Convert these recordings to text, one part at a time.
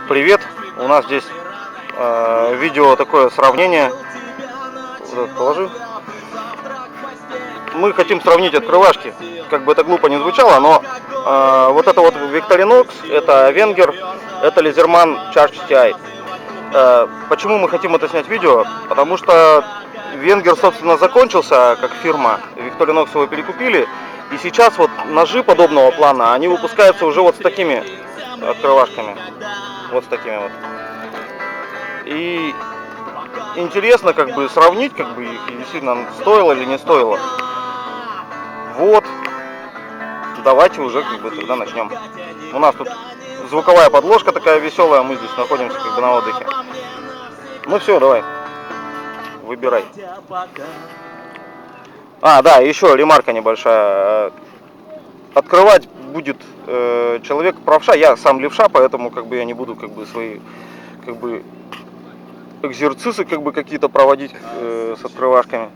Привет! У нас здесь видео такое сравнение. Вот это положи. Мы хотим сравнить открывашки. Как бы это глупо не звучало, но вот это вот Victorinox, это Wenger, это Laserman Charge TI. Почему мы хотим это снять видео? Потому что Wenger, собственно, закончился как фирма, Victorinox его перекупили. И сейчас вот ножи подобного плана, они выпускаются уже вот с такими открывашками. Вот с такими вот. И интересно как бы сравнить, как бы их действительно стоило или не стоило. Вот. Давайте уже как бы тогда начнем. У нас тут звуковая подложка такая веселая, мы здесь находимся как бы на отдыхе. Ну все, давай. Выбирай. Да, еще ремарка небольшая. Открывать будет человек правша, я сам левша, поэтому как бы я не буду как бы свои как бы экзерцисы как бы какие-то проводить с открывашками,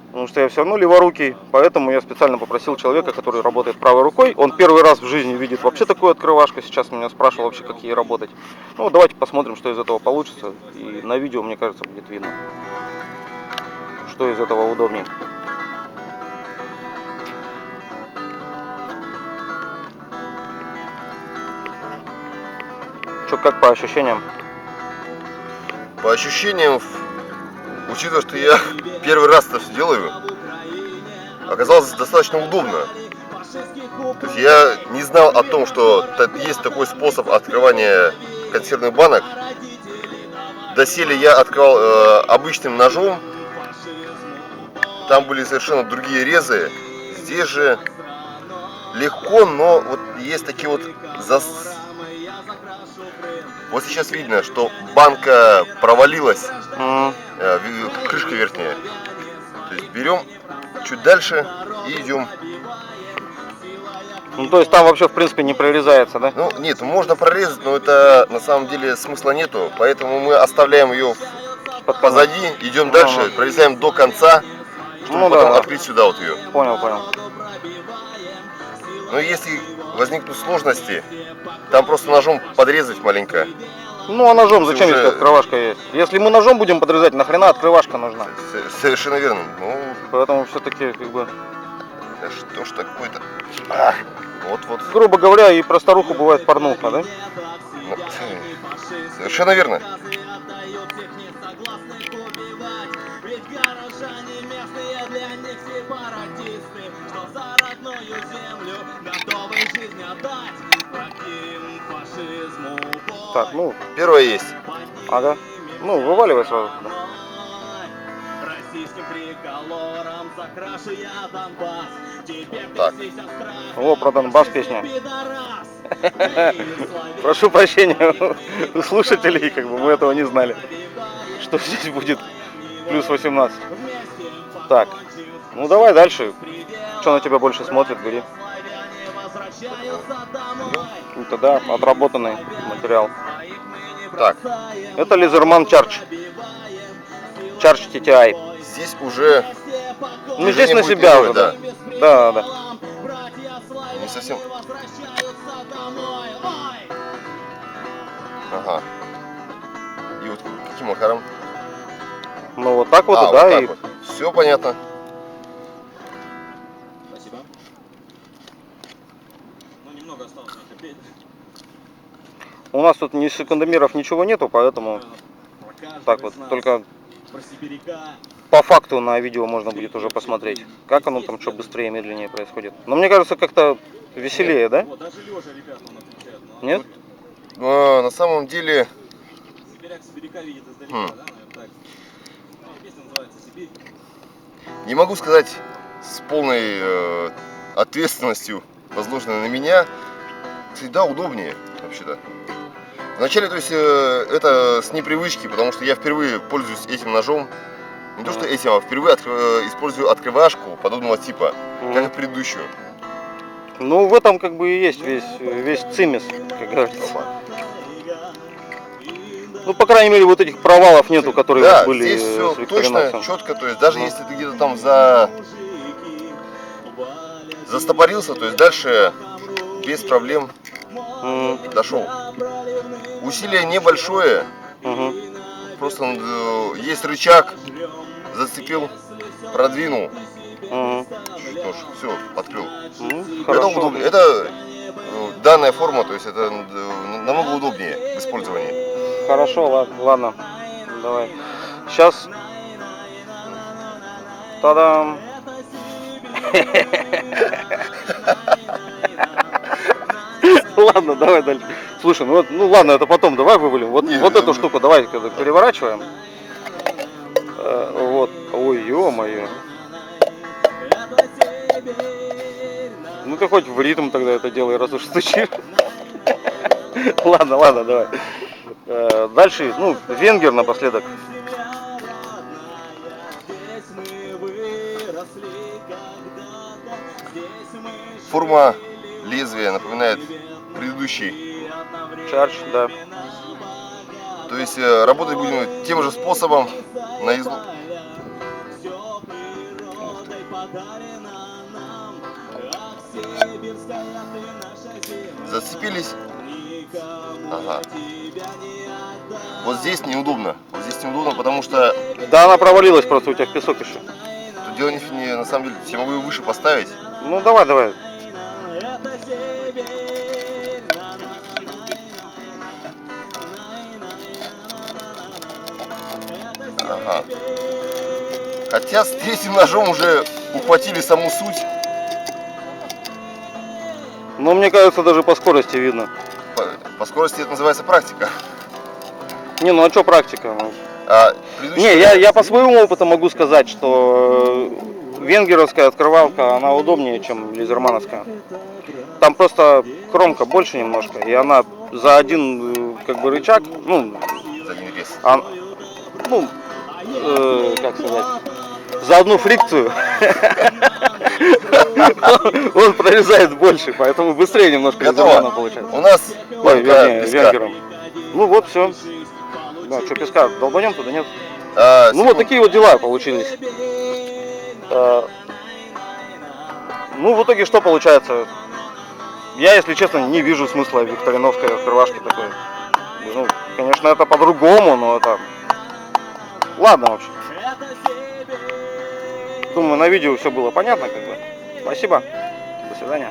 потому что я все равно леворукий, поэтому я специально попросил человека, который работает правой рукой. Он первый раз в жизни видит вообще такую открывашку, сейчас меня спрашивал вообще, как ей работать. Ну давайте посмотрим, что из этого получится, и на видео, мне кажется, будет видно, что из этого удобнее. Что, как по ощущениям? По ощущениям, учитывая, что я первый раз это все делаю, оказалось достаточно удобно. То есть я не знал о том, что есть такой способ открывания консервных банок. Доселе я открывал обычным ножом, там были совершенно другие резы. Здесь же легко, но вот есть такие вот Вот сейчас видно, что банка провалилась, крышка верхняя. То есть берем чуть дальше и идем. Ну то есть там вообще в принципе не прорезается, да? Ну нет, можно прорезать, но это на самом деле смысла нету. Поэтому мы оставляем ее позади, идем дальше, прорезаем до конца, чтобы потом открыть сюда вот ее. Понял. Но если возникнут сложности, там просто ножом подрезать маленько. Ну а ножом зачем, если открывашка есть? Если мы ножом будем подрезать, нахрена открывашка нужна? Совершенно верно. Ну, поэтому все-таки как бы... Да что ж такое-то? Вот. Грубо говоря, и про старуху бывает порнуха, да? Ну, совершенно верно. Так, ну... Первое есть. Ага. Ну, вываливай сразу. Так. О, про Донбасс песня. Прошу прощения у слушателей, как бы мы этого не знали, что здесь будет плюс 18. Так, ну давай дальше. Что на тебя больше смотрит, бери. Это да, отработанный материал. Так. Это Laserman Charge TI. Здесь уже... Ну здесь на себя уже, да. Да. Не совсем. Ага. И вот каким макаром? Ну вот так вот, да. Вот так вот. Все понятно. Спасибо. Ну немного осталось терпеть. У нас тут ни секундомеров, ничего нету, поэтому так вот, только по факту на видео можно будет уже посмотреть, как оно там, что быстрее, медленнее происходит. Но мне кажется, как-то веселее, да? Нет? На самом деле... Не могу сказать с полной ответственностью, возложенной на меня. Всегда удобнее, вообще-то. Вначале, то есть, это с непривычки, потому что я впервые пользуюсь этим ножом. Не то что этим, а впервые использую открывашку подобного типа, как и предыдущую. Ну, в этом как бы и есть весь цимис, как говорится. Ну, по крайней мере, вот этих провалов нету, которые да, были здесь все точно, четко, то есть, даже если ты где-то там застопорился, то есть, дальше без проблем дошел. Усилие небольшое, Мгм. просто есть рычаг, зацепил, продвинул, Мгм. чуть-чуть нож, все, открыл. Это Хорошо. удобно. Это данная форма, то есть это намного удобнее в использовании. Хорошо, ладно. Давай. Сейчас. Та-дам. Ладно, давай дальше. Слушай, ну ладно, это потом давай вывалим. Вот, Не, вот эту ну- штуку давай когда переворачиваем. Вот. Ой, ё-моё. Ну ты хоть в ритм тогда это делай, раз уж стучишь. Ладно, давай. Дальше, ну, венгер напоследок. Форма лезвия напоминает предыдущий. Чардж, да. То есть работать будем тем же способом на излом. Зацепились. Ага. Вот здесь неудобно. Вот здесь неудобно, потому что Да, она провалилась просто, у тебя в песок еще. тут дело не на самом деле. Я могу ее выше поставить. Ну давай. Ага. Хотя с третьим ножом уже ухватили саму суть. Но мне кажется, даже по скорости видно. По скорости это называется практика. Не, ну а что практика? Ну, А предыдущий не, я по своему опыту могу сказать, что венгеровская открывалка, она удобнее, чем лизермановская. Там просто кромка больше немножко, и она за один как бы рычаг, ну, за один вес. как сказать, за одну фрикцию он прорезает больше, поэтому быстрее немножко лизерманом Готово. получается. У нас Ой, вернее, песка. венгером. Ну вот, все. Да, что, песка долбанем туда, нет? А, Ну вот такие вот дела получились. Ну в итоге что получается? Я, если честно, не вижу смысла викториновской открывашки такой. Ну, конечно, это по-другому, но это... Ладно, в общем. Думаю, на видео все было понятно, как бы. Спасибо. До свидания.